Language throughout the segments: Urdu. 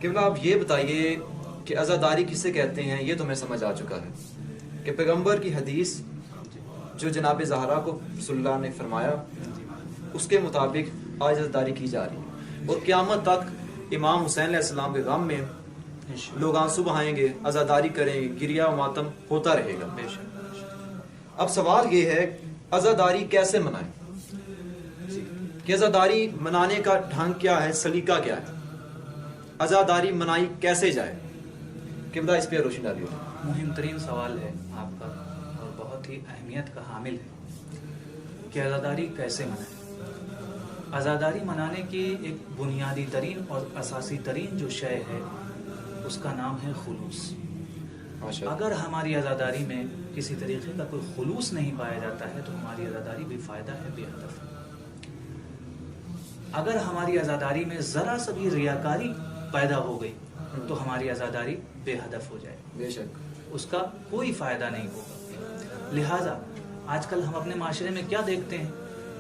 قبلہ آپ یہ بتائیے کہ عزاداری کسے کہتے ہیں؟ یہ تو میں سمجھ آ چکا ہے کہ پیغمبر کی حدیث جو جناب زہرا کو صلی اللہ نے فرمایا اس کے مطابق آج عزاداری کی جا رہی ہے، اور قیامت تک امام حسین علیہ السلام کے غم میں لوگ آنسو بہائیں گے، عزاداری کریں گے، گریہ و ماتم ہوتا رہے گا۔ اب سوال یہ ہے عزاداری کیسے منائیں، کہ عزاداری منانے کا ڈھنگ کیا ہے، سلیقہ کیا ہے، عزاداری منائی کیسے جائے؟ قبلہ اس پہ روشنی ڈالیے۔ مہم ترین سوال ہے آپ کا اور بہت ہی اہمیت کا حامل ہے کہ عزاداری کیسے منائیں۔ عزاداری منانے کی ایک بنیادی ترین اور اساسی ترین جو شے ہے اس کا نام ہے خلوص۔ اگر ہماری عزاداری میں کسی طریقے کا کوئی خلوص نہیں پایا جاتا ہے تو ہماری عزاداری بے فائدہ ہے، بے ہدف ہے۔ اگر ہماری عزاداری میں ذرا سا بھی ریاکاری پیدا ہو گئی تو ہماری عزاداری بے ہدف ہو جائے، بے شک اس کا کوئی فائدہ نہیں ہوگا۔ لہٰذا آج کل ہم اپنے معاشرے میں کیا دیکھتے ہیں،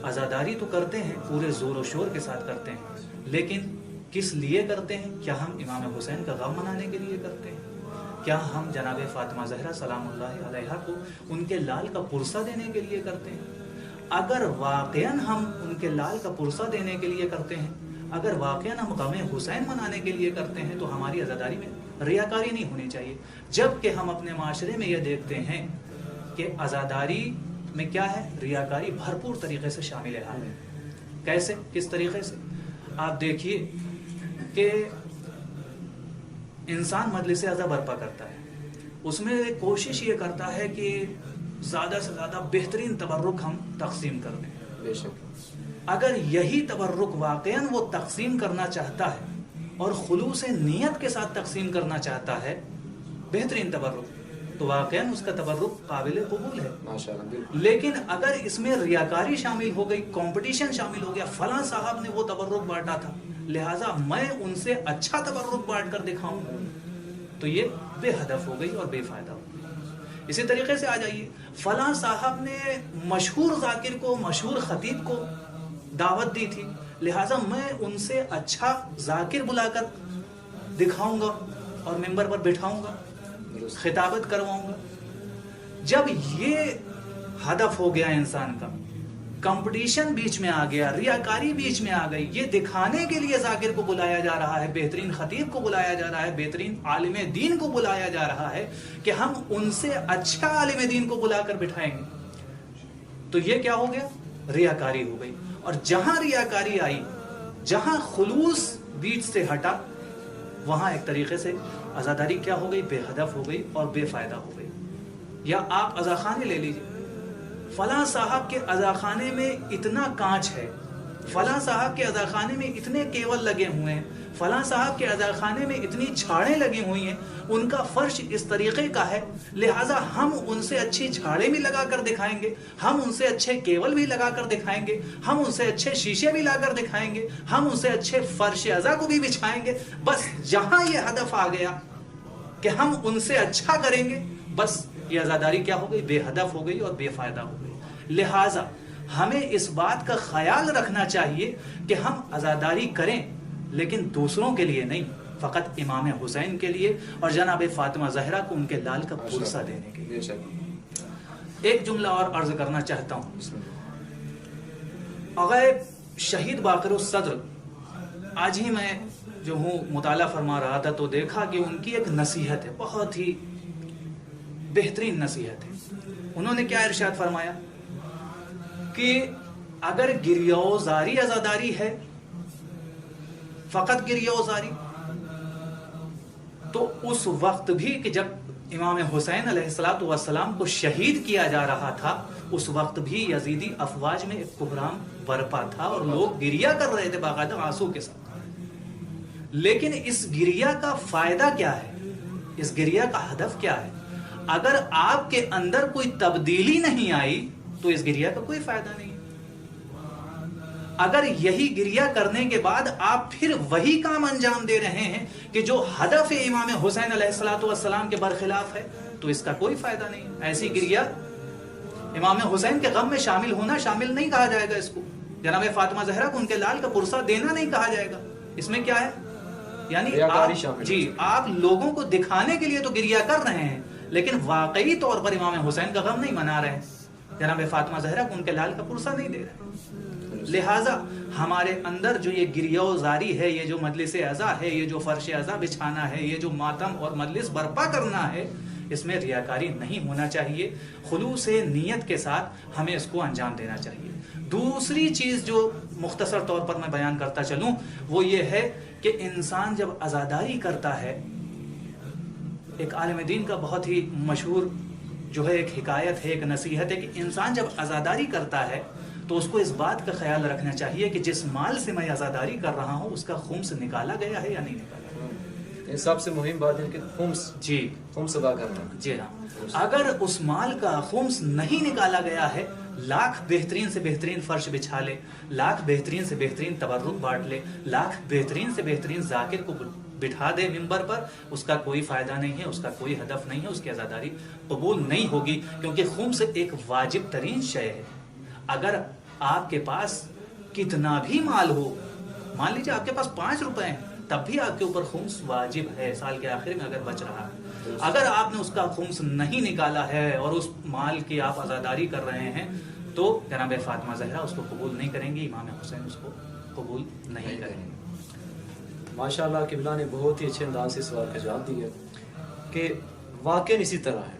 عزاداری تو کرتے ہیں، پورے زور و شور کے ساتھ کرتے ہیں، لیکن کس لیے کرتے ہیں؟ کیا ہم امام حسین کا غم منانے کے لیے کرتے ہیں؟ کیا ہم جناب فاطمہ زہرا سلام اللہ علیہا کو ان کے لال کا پرسہ دینے کے لیے کرتے ہیں؟ اگر واقعاً ہم ان کے لال کا پرسہ دینے کے لیے کرتے ہیں، اگر واقعاً ہم غم حسین منانے کے لیے کرتے ہیں تو ہماری عزاداری میں ریاکاری نہیں ہونی چاہیے۔ جبکہ ہم اپنے معاشرے میں یہ دیکھتے ہیں کہ عزاداری میں کیا ہے، ریاکاری بھرپور طریقے سے شامل حال ہے۔ کیسے، کس طریقے سے؟ آپ دیکھیے کہ انسان مجلس عزا برپا کرتا ہے، اس میں کوشش یہ کرتا ہے کہ زیادہ سے زیادہ بہترین تبرک ہم تقسیم کر دیں۔ بے شک اگر یہی تبرک واقعاً وہ تقسیم کرنا چاہتا ہے اور خلوص نیت کے ساتھ تقسیم کرنا چاہتا ہے بہترین تبرک، تو واقعاً اس کا تبرک قابل قبول ہے۔ ماشاءاللہ۔ لیکن اگر اس میں ریاکاری شامل ہو گئی، کمپٹیشن شامل ہو گیا، فلاں صاحب نے وہ تبرک بانٹا تھا لہٰذا میں ان سے اچھا تبرک بانٹ کر دکھاؤں، تو یہ بے ہدف ہو گئی اور بے فائدہ ہو گئی۔ اسی طریقے سے آ جائیے، فلاں صاحب نے مشہور ذاکر کو، مشہور خطیب کو دعوت دی تھی لہٰذا میں ان سے اچھا ذاکر بلا کر دکھاؤں گا اور ممبر پر بٹھاؤں گا، خطابت کرواؤں گا۔ جب یہ ہدف ہو گیا انسان کا، کمپٹیشن بیچ میں آ گیا، ریاکاری بیچ میں آ گئی، یہ دکھانے کے لیے ذاکر کو بلایا جا رہا ہے، بہترین خطیب کو بلایا جا رہا ہے، بہترین عالم دین کو بلایا جا رہا ہے کہ ہم ان سے اچھا عالم دین کو بلا کر بٹھائیں گے، تو یہ کیا ہو گیا، ریاکاری ہو گئی۔ اور جہاں ریاکاری آئی، جہاں خلوص بیچ سے ہٹا، وہاں ایک طریقے سے عزاداری کیا ہو گئی، بے ہدف ہو گئی اور بے فائدہ ہو گئی۔ یا آپ عزاخانے لے لیجئے، فلاں صاحب کے عزاخانے میں اتنا کانچ ہے، فلاں صاحب کے عزاخانے میں اتنے کیول لگے ہوئے ہیں، فلاں صاحب کے عزاخانے میں اتنی چھاڑیں لگی ہوئی ہیں، ان کا فرش اس طریقے کا ہے لہٰذا ہم ان سے اچھی چھاڑیں بھی لگا کر دکھائیں گے، ہم ان سے اچھے کیول بھی لگا کر دکھائیں گے، ہم ان سے اچھے شیشے بھی لا کر دکھائیں گے، ہم ان سے اچھے فرش عزا کو بھی بچھائیں گے۔ بس جہاں یہ ہدف آ گیا کہ ہم ان سے اچھا کریں گے، بس یہ عزاداری کیا ہو گئی، بے ہدف ہو گئی اور بے فائدہ ہو گئی۔ لہٰذا ہمیں اس بات کا خیال رکھنا چاہیے کہ ہم عزاداری کریں لیکن دوسروں کے لیے نہیں، فقط امام حسین کے لیے اور جناب فاطمہ زہرا کو ان کے لال کا پرسہ دینے کے لیے۔ ایک جملہ اور عرض کرنا چاہتا ہوں۔ اگر شہید باقر الصدر، آج ہی میں جو ہوں مطالعہ فرما رہا تھا تو دیکھا کہ ان کی ایک نصیحت ہے، بہت ہی بہترین نصیحت ہے۔ انہوں نے کیا ارشاد فرمایا کہ اگر گریہ زاری عزاداری ہے، فقط گریہ زاری، تو اس وقت بھی کہ جب امام حسین علیہ السلام کو شہید کیا جا رہا تھا اس وقت بھی یزیدی افواج میں ایک بحران برپا تھا اور لوگ گریہ کر رہے تھے باقاعدہ آنسو کے ساتھ۔ لیکن اس گریہ کا فائدہ کیا ہے، اس گریہ کا ہدف کیا ہے؟ اگر آپ کے اندر کوئی تبدیلی نہیں آئی تو اس گریہ کا کوئی فائدہ نہیں۔ اگر یہی گریہ کرنے کے بعد آپ پھر وہی کام انجام دے رہے ہیں کہ جو ہدف امام حسین علیہ السلام کے برخلاف ہے تو اس کا کوئی فائدہ نہیں۔ ایسی گریہ امام حسین کے غم میں شامل ہونا شامل نہیں کہا جائے گا، اس کو جناب فاطمہ زہرا کو ان کے لال کا پرسہ دینا نہیں کہا جائے گا۔ اس میں کیا ہے، یعنی ریاکاری آپ شامل جی آپ لوگوں کو دکھانے کے لیے تو گریا کر رہے ہیں، لیکن واقعی طور پر امام حسین کا غم نہیں منا رہے ہیں، جناب فاطمہ زہرا کو ان کے لال کا پرسہ نہیں دے رہے۔ لہٰذا ہمارے اندر جو یہ گریہ و زاری ہے، یہ جو مجلس عزا ہے، یہ جو فرش عزا بچھانا ہے، یہ جو ماتم اور مجلس برپا کرنا ہے، اس میں ریاکاری نہیں ہونا چاہیے، خلوص نیت کے ساتھ ہمیں اس کو انجام دینا چاہیے۔ دوسری چیز جو مختصر طور پر میں بیان کرتا چلوں وہ یہ ہے کہ انسان جب عزاداری کرتا ہے، ایک عالم دین کا بہت ہی مشہور جو ہے ایک حکایت ہے، ایک نصیحت ہے کہ انسان جب عزاداری کرتا ہے تو اس کو اس بات کا خیال رکھنا چاہیے کہ جس مال سے میں عزاداری کر رہا ہوں اس کا خمس نکالا گیا ہے یا نہیں نکالا گیا۔ یہ سب سے مہم بات ہے کہ خمس ادا کرنا۔ جی ہاں، اگر اس مال کا خمس نہیں نکالا گیا ہے، لاکھ بہترین سے بہترین فرش بچھا لے، لاکھ بہترین سے بہترین تبرک بانٹ لے، لاکھ بہترین سے بہترین ذاکر کو بٹھا دے ممبر پر، اس کا کوئی فائدہ نہیں ہے، اس کا کوئی ہدف نہیں ہے، اس کی عزاداری قبول نہیں ہوگی، کیونکہ خمس ایک واجب ترین شے ہے۔ اگر آپ کے پاس کتنا بھی مال ہو، مان لیجیے آپ کے پاس 5 روپے ہیں، تب بھی آپ کے اوپر خمس واجب ہے، سال کے آخر میں اگر بچ رہا ہے۔ اگر آپ نے اس کا خمس نہیں نکالا ہے اور اس مال کی آپ عزاداری کر رہے ہیں تو جناب فاطمہ زہرا اس کو قبول نہیں کریں گے، امام حسین اس کو قبول نہیں کریں گے۔ ماشاءاللہ قبلہ نے بہت ہی اچھے انداز سے سوال کا جواب دیا کہ واقعی اسی طرح ہے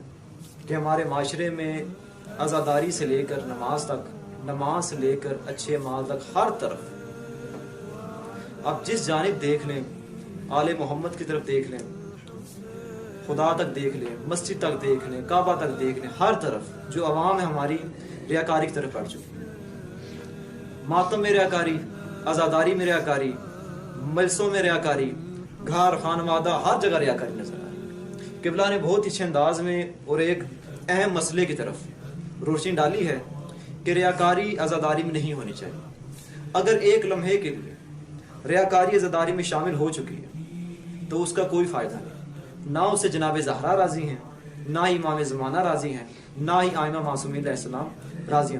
کہ ہمارے معاشرے میں عزاداری سے لے کر نماز تک، نماز سے لے کر اچھے مال تک، ہر طرف آپ جس جانب دیکھ لیں، آل محمد کی طرف دیکھ لیں، خدا تک دیکھ لیں، مسجد تک دیکھ لیں، کعبہ تک دیکھ لیں، ہر طرف جو عوام ہے ہماری ریاکاری کی طرف بڑھ چکی ہے۔ ماتم میں ریاکاری، عزاداری میں ریاکاری، مجلسوں میں ریاکاری، گھر خانوادہ ہر جگہ ریاکاری نظر آ رہی ہے۔ قبلہ نے بہت اچھے انداز میں اور ایک اہم مسئلے کی طرف روشنی ڈالی ہے کہ ریاکاری عزاداری میں نہیں ہونی چاہیے۔ اگر ایک لمحے کے لیے ریاکاری عزاداری میں شامل ہو چکی ہے تو اس کا کوئی فائدہ نہیں، نہ اسے جناب زہرا راضی ہیں، نہ ہی امام زمانہ راضی ہیں، نہ ہی آئمہ معصومین علیہ السلام راضی ہیں۔